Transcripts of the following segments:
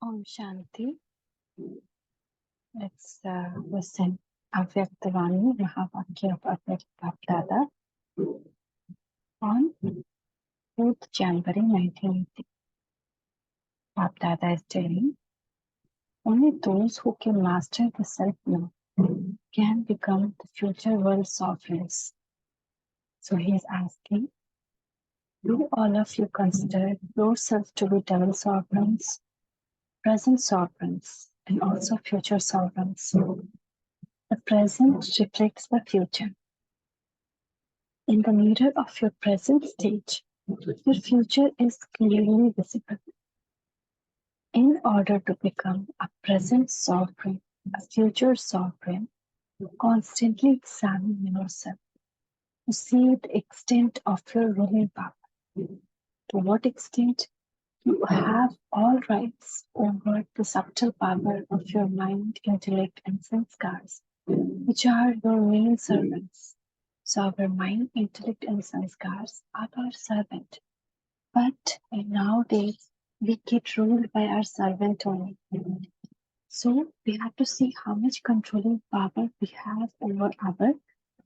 Om Shanti. Let's listen. Avyakt Mahavakya of Avyakt Bapdada on 4th January 1980. Bapdada is telling, only those who can master the self-know can become the future world sovereigns. So he is asking, do all of you consider yourself to be devil sovereigns, present sovereigns, and also future sovereigns? The present reflects the future. In the mirror of your present stage, your future is clearly visible. In order to become a present sovereign, a future sovereign, constantly examine yourself to see the extent of your ruling power. To what extent you have all rights over the subtle power of your mind, intellect, and sanskars, which are your main servants. So our mind, intellect, and sanskars are our servant. But nowadays, we get ruled by our servant only. So we have to see how much controlling power we have over our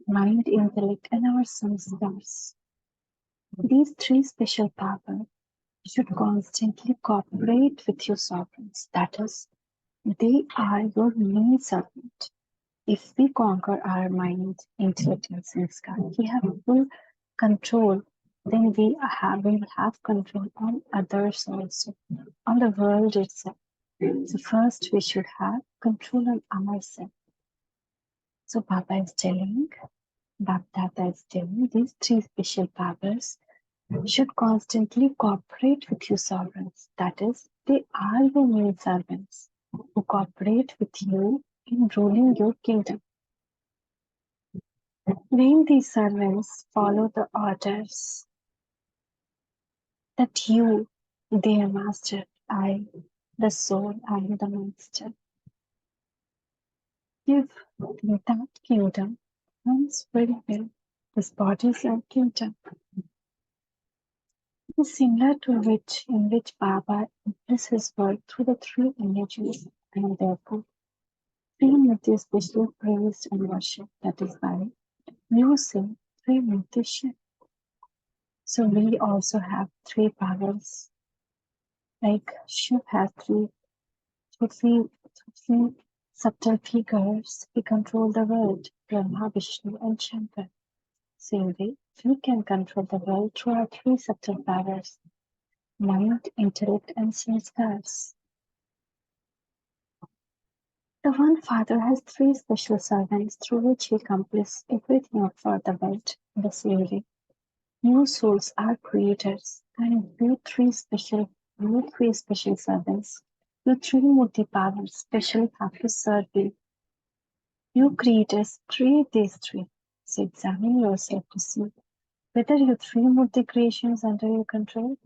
mind, intellect, and our sanskars. These three special powers should constantly cooperate with your sovereigns. That is, they are your main servant. If we conquer our mind, intellect, and sanskar, we have full control, then we will have control on others also, on the world itself. So first we should have control on ourselves. So Baba is telling, Bapdada is telling, these three special powers should constantly cooperate with your sovereigns. That is, they are your main servants who cooperate with you in ruling your kingdom. When these servants follow the orders that you, their master, I, the soul, I am the master, give that kingdom runs very well. This body is like kingdom. It is similar to in which Baba impresses his work through the three energies, and therefore Trimurti is especially praised and worshipped. That is why you say Trimurti Shiv. So we also have three powers. Like Shiv has three subtle figures. We control the world, Brahma, Vishnu, and Shankar. Same way, we can control the world through our three subtle powers: mind, intellect, and sanskars. The one Father has three special servants through which he accomplishes everything for the world. The same way, you souls are creators, and you three special servants, you three Murti powers specially have to serve you. You creators create these three. So examine yourself to see whether your three Murti creations under your control.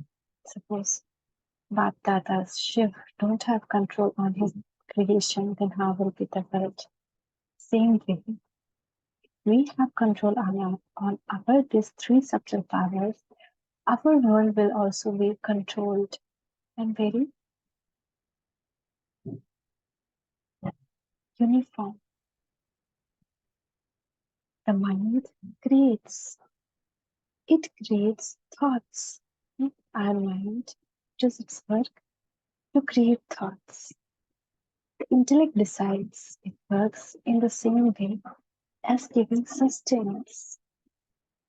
Suppose Bapdada's Shiv don't have control on his creation, then how will be the world? Same way, we have control on our these three subtle powers, our world will also be controlled and very uniform. The mind creates. It creates thoughts. Our mind does its work to create thoughts. The intellect decides. It works in the same way as giving sustenance.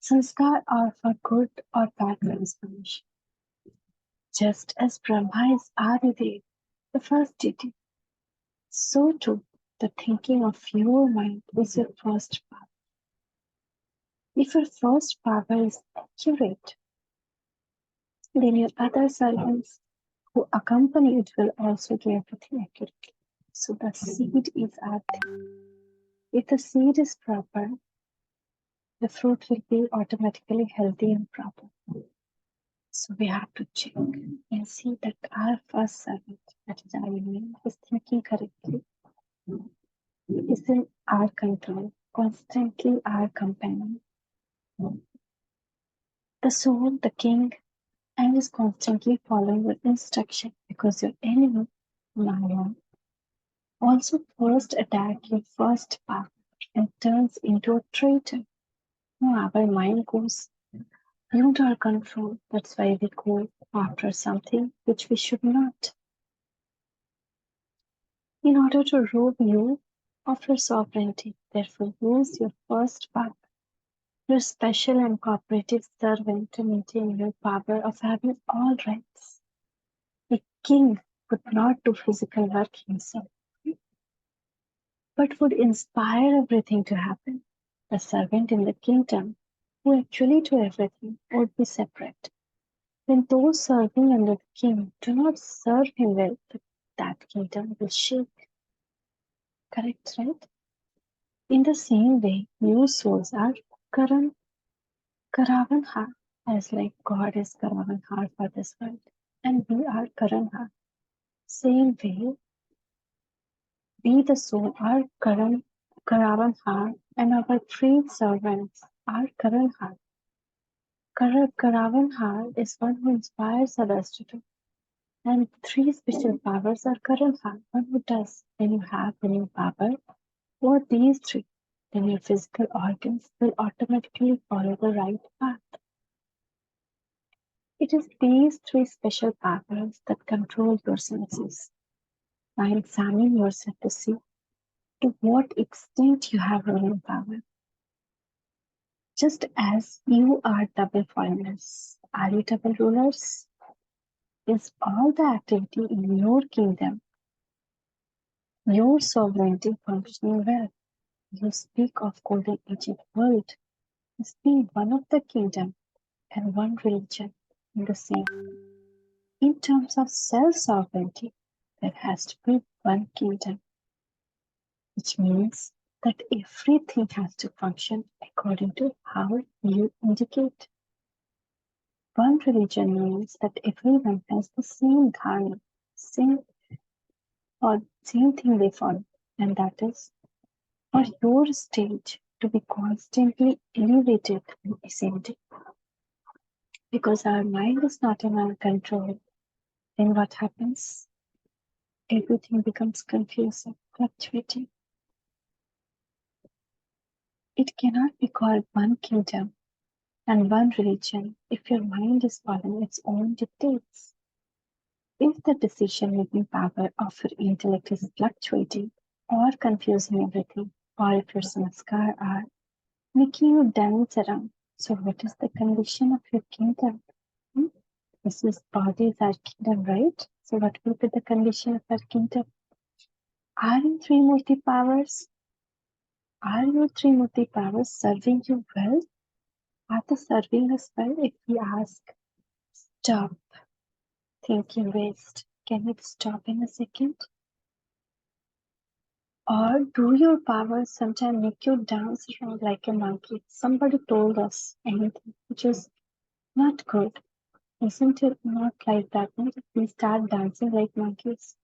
Sanskar are for good or bad transformation. Just as Brahma is Adidev, the first deity, so too the thinking of your mind is your first power. If your first power is accurate, then your other servants who accompany it will also do everything accurately. So the seed is Arthi. If the seed is proper, the fruit will be automatically healthy and proper. So we have to check and see that our first servant, that is our mind, is thinking correctly, is in our control, constantly our companion. The soul, the king, and is constantly following your instruction because your enemy Maya also first attack your first path and turns into a traitor. No, our mind goes beyond our control. That's why we go after something which we should not. In order to rob you of your sovereignty, therefore use your first path, your special and cooperative servant, to maintain your power of having all rights. A king would not do physical work himself, but would inspire everything to happen. The servant in the kingdom, who actually do everything, would be separate. When those serving under the king do not serve him well, that kingdom will shake. Correct, right? In the same way, you souls are karavanhar, as like God is karavanhar for this world, and we are karanhar. Same way, we the soul are karavanhar, and our three servants are karanhar. Karavanhar is one who inspires others to do. And three special powers are karanhar, one who does. When you have winning power over these three, then your physical organs will automatically follow the right path. It is these three special powers that control your senses. Now examine yourself to see to what extent you have ruling power. Just as you are double foreigners, are you double rulers? Is all the activity in your kingdom, your sovereignty functioning well? You speak of golden ancient world as being one of the kingdom and one religion in the same. In terms of self-sovereignty, there has to be one kingdom, which means that everything has to function according to how you indicate. One religion means that everyone has the same dharma, same or same thing they follow, and that is for your stage to be constantly elevated and ascending. Because our mind is not in our control, then what happens? Everything becomes confusing, fluctuating. It cannot be called one kingdom and one religion if your mind is following its own dictates. If the decision-making power of your intellect is fluctuating or confusing everything, or if your sanskar are making you dance around, so what is the condition of your kingdom? This is body is our kingdom, right? So what will be the condition of our kingdom? Are your three murti powers? Are your three murti powers serving you well? Are they serving us well? If we ask, stop thinking waste, can it stop in a second? Or do your powers sometimes make you dance around like a monkey? Somebody told us anything which is not good. Isn't it not like that? No? We start dancing like monkeys.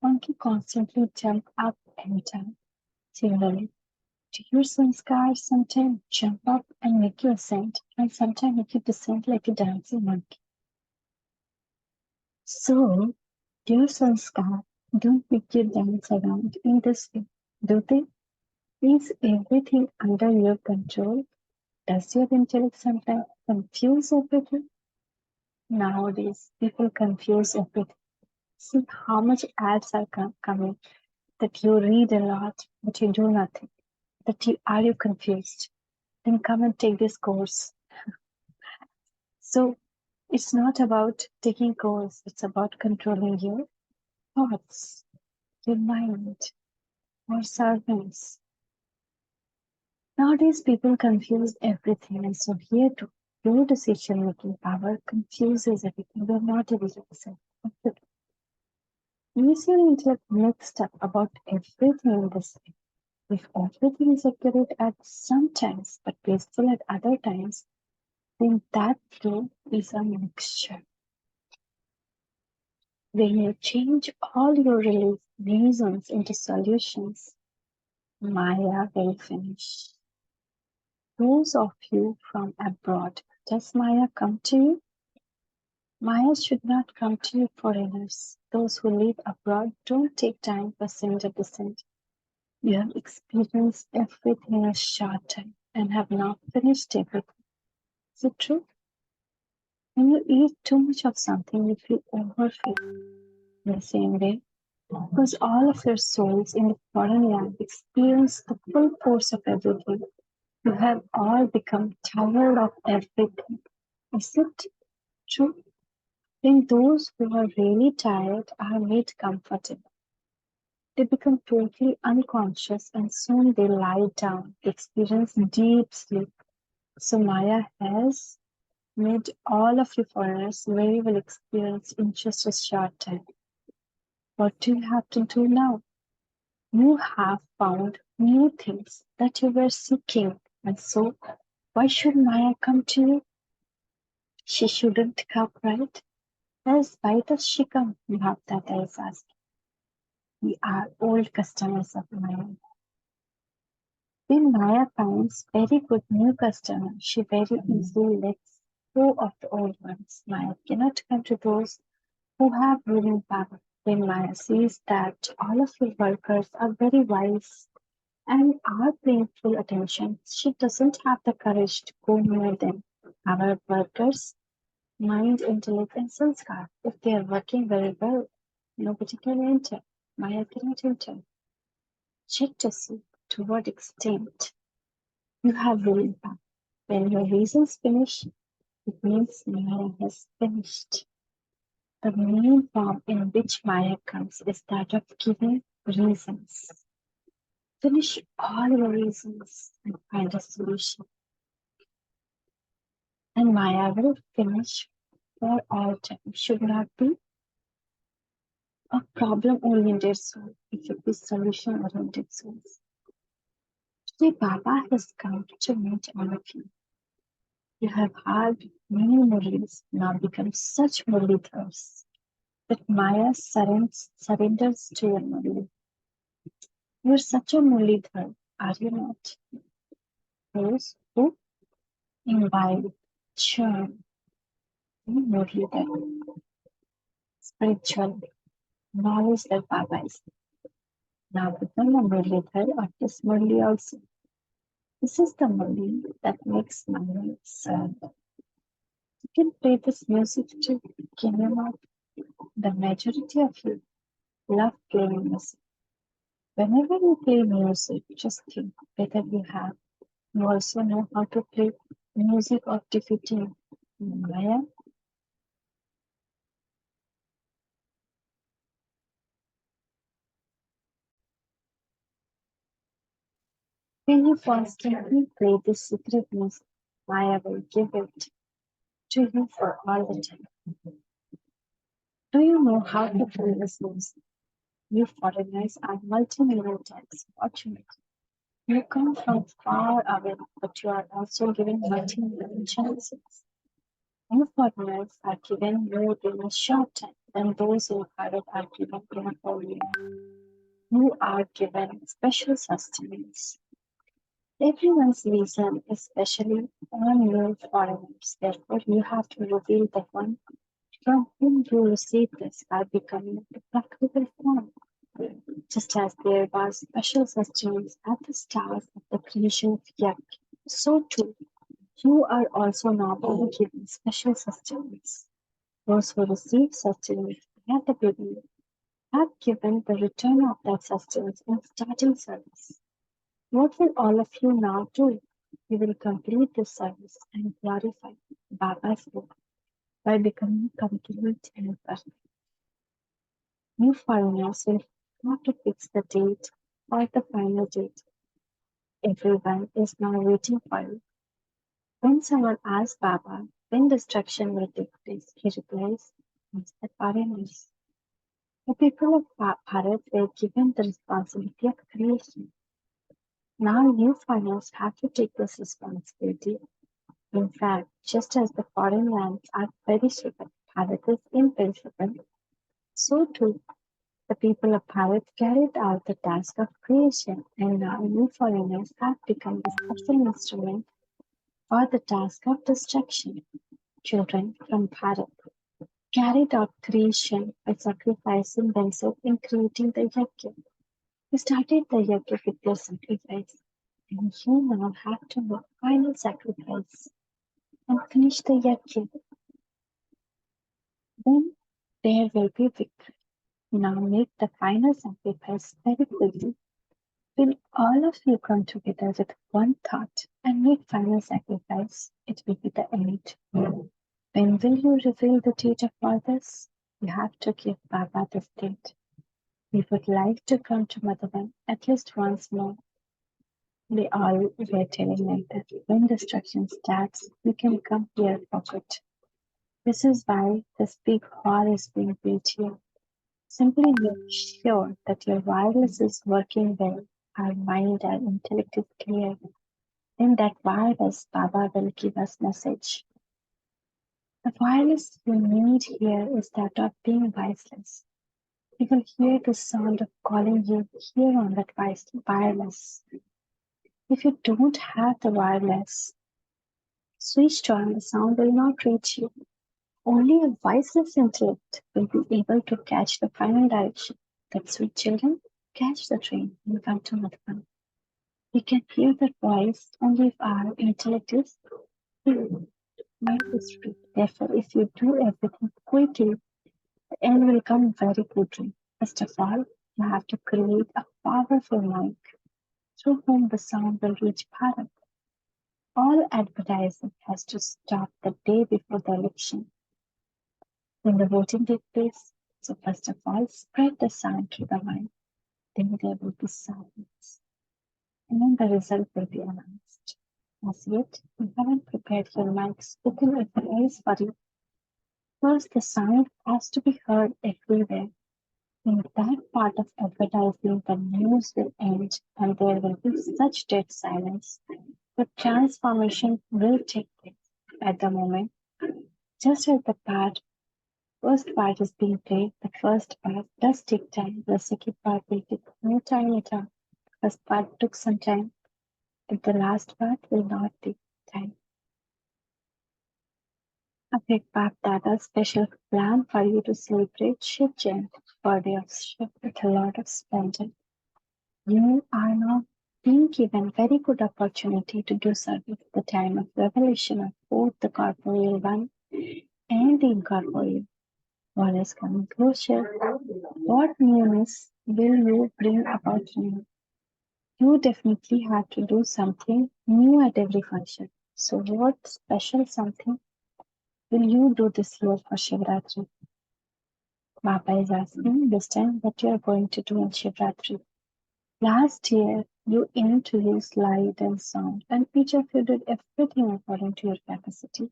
Monkey constantly jump up and down. Similarly, do your sanskars sometimes jump up and make you ascend, and sometimes make you descend like a dancing monkey? So, your sanskar don't make you dance around in this way, do they? Is everything under your control? Does your intellect sometimes confuse everything? Nowadays, people confuse everything. See how much ads are coming that you read a lot, but you do nothing. Are you confused? Then come and take this course. So it's not about taking course, it's about controlling your thoughts, your mind, your servants. Nowadays, people confuse everything, and so here too, your decision making power confuses everything. You're not able to decide. You see your intellect mixed up about everything in this way. If everything is accurate at some times but peaceful at other times, then that too is a mixture. When you change all your reasons into solutions, Maya will finish. Those of you from abroad, does Maya come to you? Maya should not come to you foreigners. Those who live abroad don't take time for similar descent. You have experienced everything in a short time and have not finished everything. Is it true? When you eat too much of something, you feel overfilled. In the same way, because all of your souls in the foreign land experience the full force of everything, you have all become tired of everything. Is it true? Then those who are really tired are made comfortable. They become totally unconscious and soon they lie down, experience deep sleep. So Maya has made all of you foreigners very well experienced in just a short time. What do you have to do now? You have found new things that you were seeking, and so why should Maya come to you? She shouldn't come, right? Else why does she come? Bhavdata is asking. We are old customers of Maya. When Maya finds very good new customers, she very easily lets go of the old ones. Maya cannot come to those who have ruling power. When Maya sees that all of your workers are very wise and are paying full attention, she doesn't have the courage to go near them. Our workers, mind, intellect, and sanskar, if they are working very well, nobody can enter. Maya cannot enter. Check to see to what extent you have ruling power. When your reasons finish, it means Maya has finished. The main form in which Maya comes is that of giving reasons. Finish all your reasons and find a solution. And Maya will finish for all time. Should not be a problem-oriented soul. It should be solution-oriented souls. Today, Baba has come to meet all of you. You have had many Murlis, now become such Murlidhars that Maya surrenders to your Murli. You are such a Murlidhar, are you not? Those who imbibe, churn, Murlidhar, spiritual knowledge that Baba is. Now become a Murlidhar of this Murli also. This is the Murli that makes Maya sad. You can play this music too, can you not? The majority of you love playing music. Whenever you play music, just think whether you also know how to play music of defeating Maya. When you constantly play this secret music, Maya will give it to you for all the time. Do you know how to play this music? You foreigners are multi-million times fortunate. You come from far away, but you are also given multi-million chances. You foreigners are given more in a short time than those in Bharat are given in a whole year. You are given special sustenance. Everyone's reason, especially on you foreigners. Therefore, you have to reveal the one from whom you receive this by becoming the practical form. Just as there was special sustenance at the start of the creation of Avyakt, so too you are also now being given special sustenance. Those who receive sustenance at the beginning have given the return of that sustenance in starting service. What will all of you now do? You will complete this service and glorify Baba's book by becoming complete and perfect. New foreigners will have to fix the date or the final date. Everyone is now waiting for you. When someone asks Baba when destruction will take place, he replies, "It's the foreigners." The people of Bharat were given the responsibility of creation. Now you foreigners have to take this responsibility. In fact, just as the foreign lands are perishable, Bharat is imperishable, so too the people of Bharat carried out the task of creation, and now you foreigners have become the special instrument for the task of destruction. Children from Bharat, carried out creation by sacrificing themselves in creating the yajna. You started the yajna with your sacrifice, and you now have to make final sacrifice and finish the yajna. Then there will be victory. Now make the final sacrifice very quickly. Will all of you come together with one thought and make final sacrifice? It will be the end. When will you reveal the date of all this? You have to give Baba this date. We would like to come to Madhavan at least once more. They all were telling me that when destruction starts, we can come here for good. This is why this big hall is being built here. Simply make sure that your wireless is working well, our mind and intellect is clear. Then that wireless Baba will give us message. The wireless you need here is that of being voiceless. You will hear the sound of calling you here on that wireless. If you don't have the wireless switched on, the sound will not reach you. Only a voiceless intellect will be able to catch the final direction. That sweet children, catch the train and come to Madhavan. We can hear that voice only if our intellect is clear. Mind is free. Therefore, if you do everything quickly, the end will come very quickly. First of all, you have to create a powerful mic through whom the sound will reach Bharat. All advertising has to stop the day before the election when the voting takes place. So first of all, spread the sound through the mic. Then there will be silence. And then the result will be announced. As yet, you haven't prepared your mic spoken advice for you. First, the sound has to be heard everywhere. In that part of advertising, the news will end and there will be such dead silence. The transformation will take place at the moment. Just as the first part is being played, the first part does take time. The second part will take no time at all. The first part took some time, but the last part will not take time. Avyakt Dada's special plan for you to celebrate Shiv Jayanti, birthday of Shiv, with a lot of splendor. You are now being given very good opportunity to do service at the time of revelation of both the corporeal one and the incorporeal. One is coming closer. What newness will you bring about new? You definitely have to do something new at every function. So what special something will you do this year for Shivratri? Baba is asking this time what you are going to do on Shivratri. Last year, you aimed to use light and sound, and each of you did everything according to your capacity.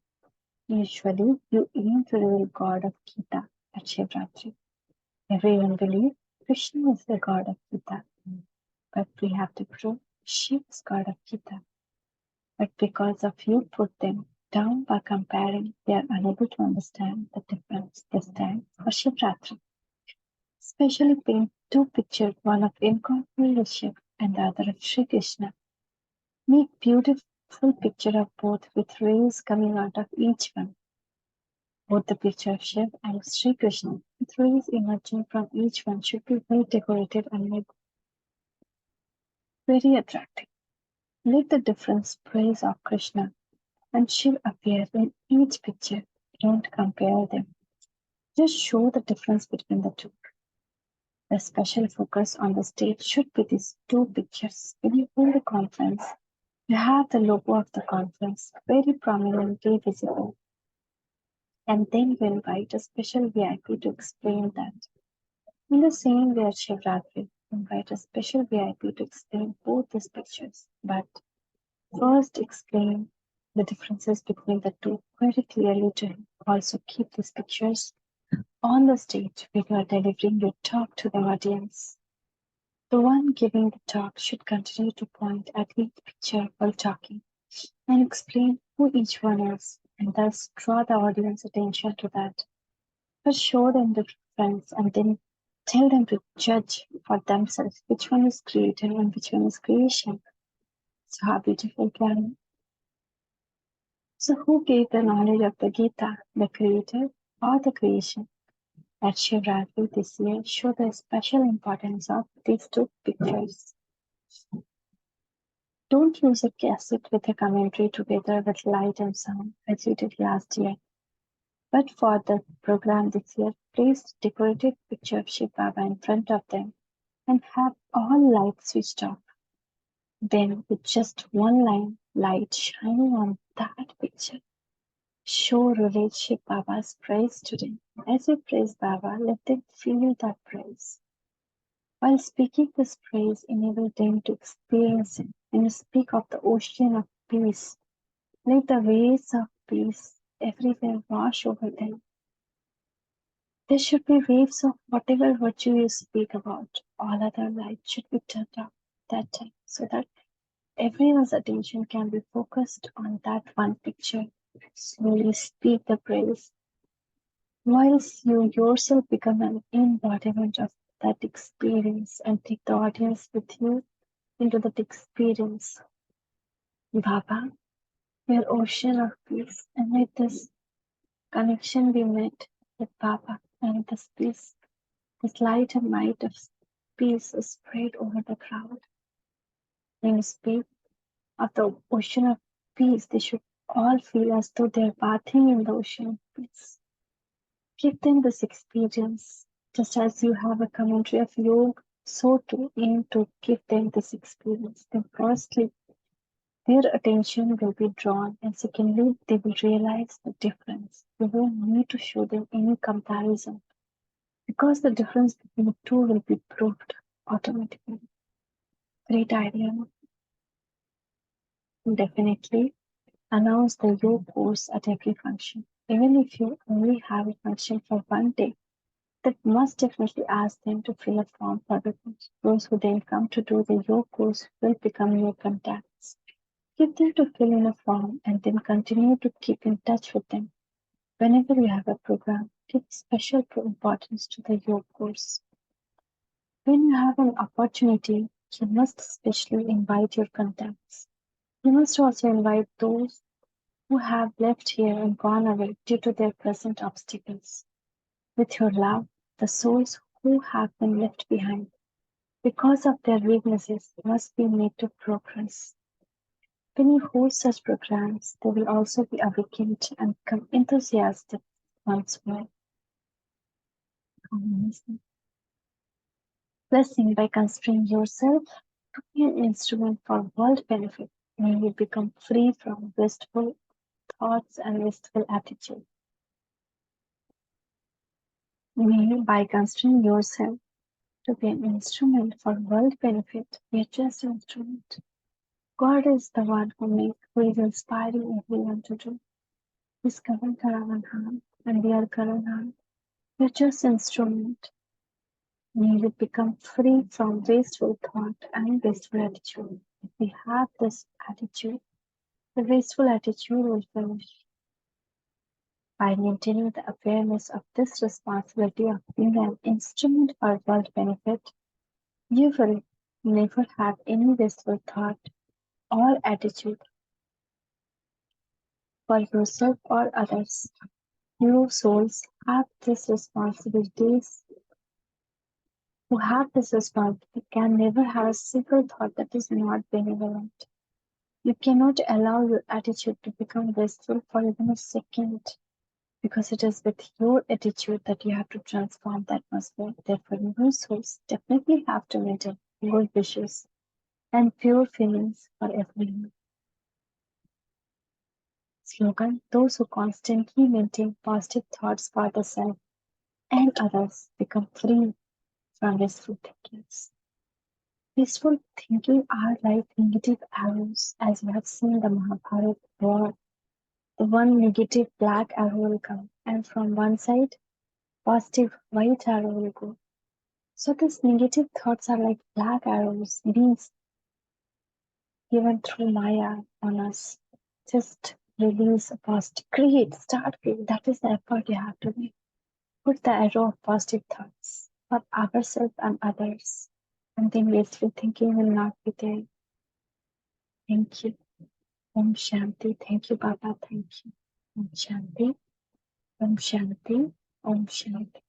Usually, you aim to reveal God of Gita at Shivratri. Everyone believes Krishna is the God of Gita, but we have to prove Shiva is God of Gita. But because of you put them down by comparing, they are unable to understand the difference this time for Shivratri. Especially paint two pictures, one of incorporeal Shiva and the other of Sri Krishna. Make beautiful picture of both with rays coming out of each one. Both the picture of Shiv and Sri Krishna with rays emerging from each one should be well decorated and made very attractive. Let the difference praise of Krishna and Shiv appear in each picture. Don't compare them. Just show the difference between the two. The special focus on the stage should be these two pictures. When you hold a conference, you have the logo of the conference very prominently visible. And then we invite a special VIP to explain that. In the same way as Shivratri, invite a special VIP to explain both these pictures. But first explain the differences between the two very clearly to him. Also keep these pictures on the stage when you are delivering your talk to the audience. The one giving the talk should continue to point at each picture while talking and explain who each one is, and thus draw the audience attention to that. First show them the difference and then tell them to judge for themselves which one is created and which one is creation. So how beautiful plan. So who gave the knowledge of the Gita, the creator? or the creation. At Shivratri this year, show the special importance of these two pictures. Don't use a cassette with a commentary together with light and sound as you did last year. But for the program this year, place decorated picture of Shiv Baba in front of them and have all lights switched off. Then, with just one line light shining on that picture, show relate Shiv Baba's praise to them. As you praise Baba, let them feel that praise. While speaking this praise, enable them to experience it. When you speak of the ocean of peace, let the waves of peace everywhere wash over them. There should be waves of whatever virtue you speak about. All other light should be turned off that time so that everyone's attention can be focused on that one picture. Slowly speak the praise, whilst you yourself become an embodiment of that experience and take the audience with you into that experience. Baba, your ocean of peace, and let this connection be met with Baba and this peace, this light and light of peace is spread over the crowd. When you speak of the ocean of peace, they should all feel as though they're bathing in the ocean of peace. Give them this experience, just as you have a commentary of yoga, so too aim to give them this experience. Then firstly, their attention will be drawn, and secondly, they will realize the difference. You won't need to show them any comparison because the difference between the two will be proved automatically. Great idea. Definitely announce the yoga course at every function. Even if you only have a function for one day, that must definitely ask them to fill a form for the course. Those who then come to do the yoga course will become your contacts. Give them to fill in a form and then continue to keep in touch with them. Whenever you have a program, give special importance to the yoga course. When you have an opportunity, you must especially invite your contacts. You must also invite those who have left here and gone away due to their present obstacles. With your love, the souls who have been left behind because of their weaknesses must be made to progress. When you host such programs, they will also be awakened and become enthusiastic once more. Blessing by considering yourself to be an instrument for world benefit, may you become free from wasteful thoughts and wasteful attitude. May by considering yourself to be an instrument for world benefit, be just an instrument. God is the one who is inspiring everyone to do. Discover karavanhar, and we are karanhar. We are just instrument. May we become free from wasteful thought and wasteful attitude. If we have this attitude, the wasteful attitude will vanish. By maintaining the awareness of this responsibility of being an instrument for world benefit, you will never have any wasteful thought or attitude for yourself or others. You souls have these responsibilities. Who have this responsibility can never have a single thought that is not benevolent. You cannot allow your attitude to become wasteful for even a second, because it is with your attitude that you have to transform the atmosphere. Therefore, you souls definitely have to maintain good wishes and pure feelings for everyone. Slogan: those who constantly maintain positive thoughts for the self and others become free from wasteful thinkings. Wasteful thinking are like negative arrows, as you have seen the Mahabharata war. The one negative black arrow will come, and from one side, positive white arrow will go. So these negative thoughts are like black arrows being given through Maya on us. Just release a positive, start create. That is the effort you have to make. Put the arrow of positive thoughts for ourselves and others, and then wasteful thinking will not be there. Thank you. Om Shanti. Thank you, Baba. Thank you. Om Shanti. Om Shanti, Om Shanti.